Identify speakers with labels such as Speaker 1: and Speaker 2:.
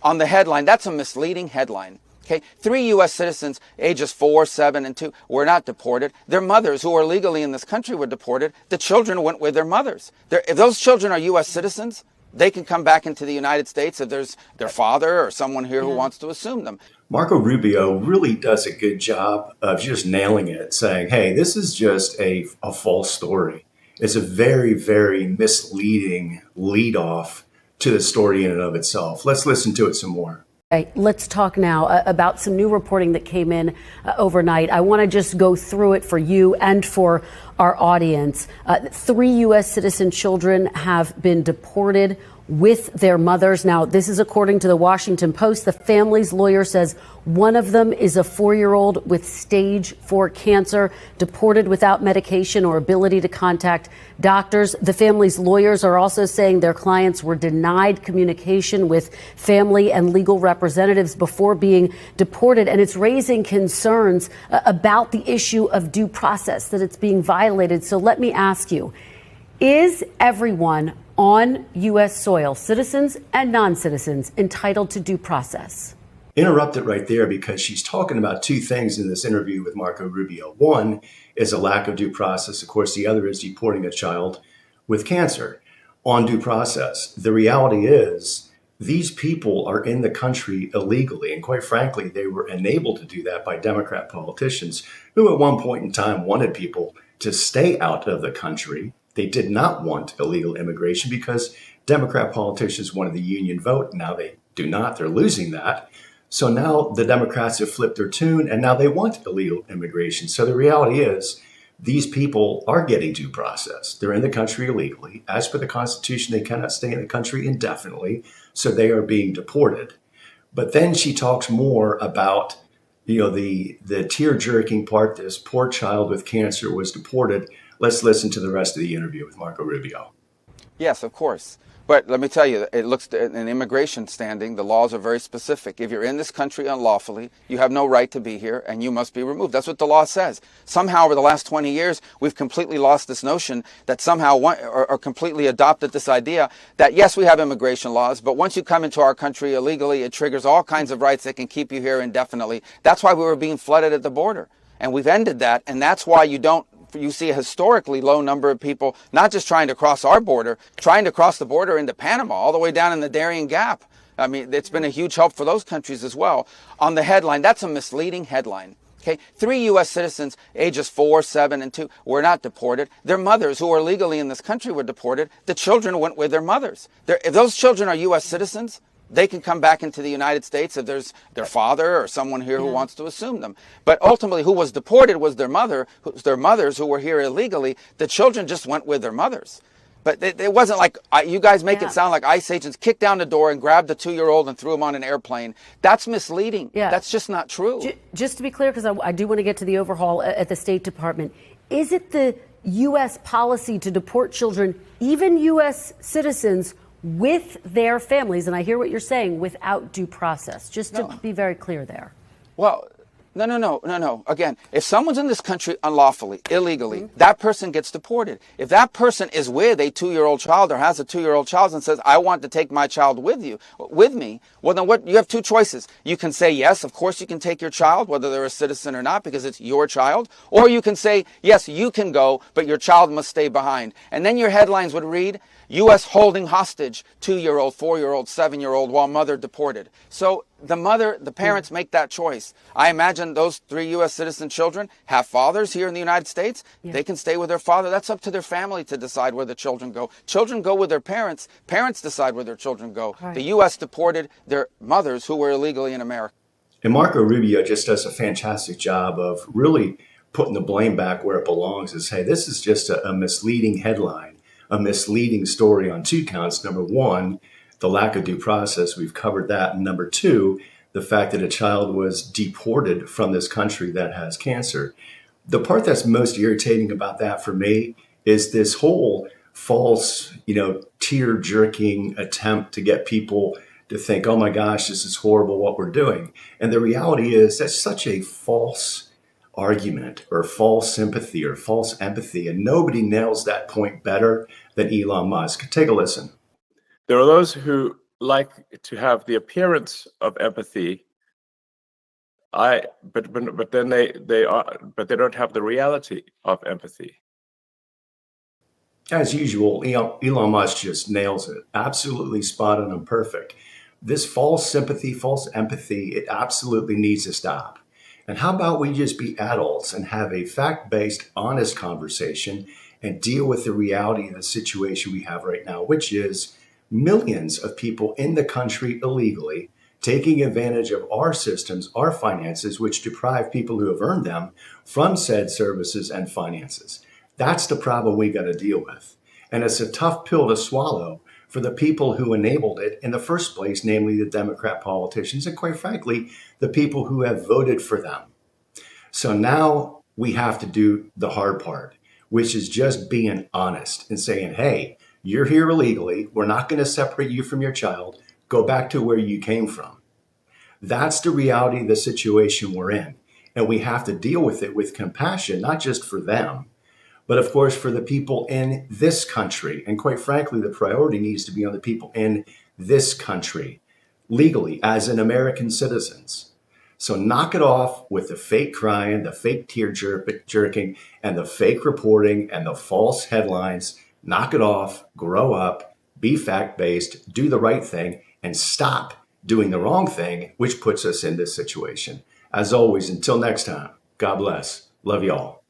Speaker 1: On the headline, that's a misleading headline. Okay, 3 U.S. citizens, ages 4, 7, and 2, were not deported. Their mothers, who are legally in this country, were deported. The children went with their mothers. If those children are U.S. citizens, they can come back into the United States if there's their father or someone here who wants to assume them.
Speaker 2: Marco Rubio really does a good job of just nailing it, saying, hey, this is just a false story. It's a very, very misleading lead off to the story in and of itself. Let's listen to it some more.
Speaker 3: Okay, let's talk now about some new reporting that came in overnight. I want to just go through it for you and for our audience. 3 U.S. citizen children have been deported with their mothers. Now, this is according to the Washington Post. The family's lawyer says one of them is a 4-year-old with stage 4 cancer, deported without medication or ability to contact doctors. The family's lawyers are also saying their clients were denied communication with family and legal representatives before being deported. And it's raising concerns about the issue of due process, that it's being violated. So let me ask you, is everyone on U.S. soil, citizens and non-citizens, entitled to due process?
Speaker 2: Interrupt it right there, because she's talking about 2 things in this interview with Marco Rubio. One is a lack of due process. Of course, the other is deporting a child with cancer. On due process, the reality is these people are in the country illegally. And quite frankly, they were enabled to do that by Democrat politicians who at one point in time wanted people to stay out of the country. They did not want illegal immigration because Democrat politicians wanted the union vote. Now they do not. They're losing that. So now the Democrats have flipped their tune and now they want illegal immigration. So the reality is these people are getting due process. They're in the country illegally. As per the Constitution, they cannot stay in the country indefinitely. So they are being deported. But then she talks more about, the tear-jerking part. This poor child with cancer was deported. Let's listen to the rest of the interview with Marco Rubio.
Speaker 1: Yes, of course. But let me tell you, it looks in immigration standing, the laws are very specific. If you're in this country unlawfully, you have no right to be here and you must be removed. That's what the law says. Somehow over the last 20 years, we've completely lost this notion that somehow or completely adopted this idea that, yes, we have immigration laws, but once you come into our country illegally, it triggers all kinds of rights that can keep you here indefinitely. That's why we were being flooded at the border. And we've ended that. And that's why you see a historically low number of people, not just trying to cross our border, trying to cross the border into Panama, all the way down in the Darien Gap. I mean, it's been a huge help for those countries as well. On the headline, that's a misleading headline. Okay, 3 U.S. citizens, ages 4, 7, and 2, were not deported. Their mothers, who are legally in this country, were deported. The children went with their mothers. If those children are U.S. citizens, they can come back into the United States if there's their father or someone here who wants to assume them. But ultimately, who was deported was their mothers who were here illegally. The children just went with their mothers. But it wasn't like, you guys make it sound like ICE agents kicked down the door and grabbed the 2-year-old and threw him on an airplane. That's misleading.
Speaker 3: Yeah.
Speaker 1: That's just not true.
Speaker 3: Just to be clear, because I do want to get to the overhaul at the State Department, is it the U.S. policy to deport children, even U.S. citizens, with their families, and I hear what you're saying, without due process, just to be very clear there?
Speaker 1: Well, no. Again, if someone's in this country unlawfully, illegally, that person gets deported. If that person is with a 2-year-old child or has a 2-year-old child and says, I want to take my child with me, well, then you have 2 choices. You can say, yes, of course you can take your child, whether they're a citizen or not, because it's your child. Or you can say, yes, you can go, but your child must stay behind. And then your headlines would read, U.S. holding hostage 2-year-old, 4-year-old, 7-year-old while mother deported. So the parents make that choice. I imagine those 3 U.S. citizen children have fathers here in the United States. Yeah. They can stay with their father. That's up to their family to decide where the children go. Children go with their parents. Parents decide where their children go. Right. The U.S. deported their mothers who were illegally in America.
Speaker 2: And Marco Rubio just does a fantastic job of really putting the blame back where it belongs and say, this is just a misleading headline, a misleading story on 2 counts. Number 1, the lack of due process. We've covered that. And number 2, the fact that a child was deported from this country that has cancer. The part that's most irritating about that for me is this whole false, tear-jerking attempt to get people to think, oh my gosh, this is horrible what we're doing. And the reality is that's such a false argument or false sympathy or false empathy. And nobody nails that point better than Elon Musk. Take a listen.
Speaker 4: There are those who like to have the appearance of empathy. But then they don't have the reality of empathy.
Speaker 2: As usual, Elon Musk just nails it. Absolutely spot on and perfect. This false sympathy, false empathy, it absolutely needs to stop. And how about we just be adults and have a fact-based, honest conversation and deal with the reality of the situation we have right now, which is millions of people in the country illegally taking advantage of our systems, our finances, which deprive people who have earned them from said services and finances. That's the problem we got to deal with. And it's a tough pill to swallow for the people who enabled it in the first place, namely the Democrat politicians, and quite frankly, the people who have voted for them. So now we have to do the hard part, which is just being honest and saying, hey, you're here illegally. We're not going to separate you from your child. Go back to where you came from. That's the reality of the situation we're in. And we have to deal with it with compassion, not just for them, but of course for the people in this country. And quite frankly, the priority needs to be on the people in this country, legally, as in American citizens. So knock it off with the fake crying, the fake tear jerking, and the fake reporting and the false headlines. Knock it off, grow up, be fact-based, do the right thing, and stop doing the wrong thing, which puts us in this situation. As always, until next time, God bless. Love y'all.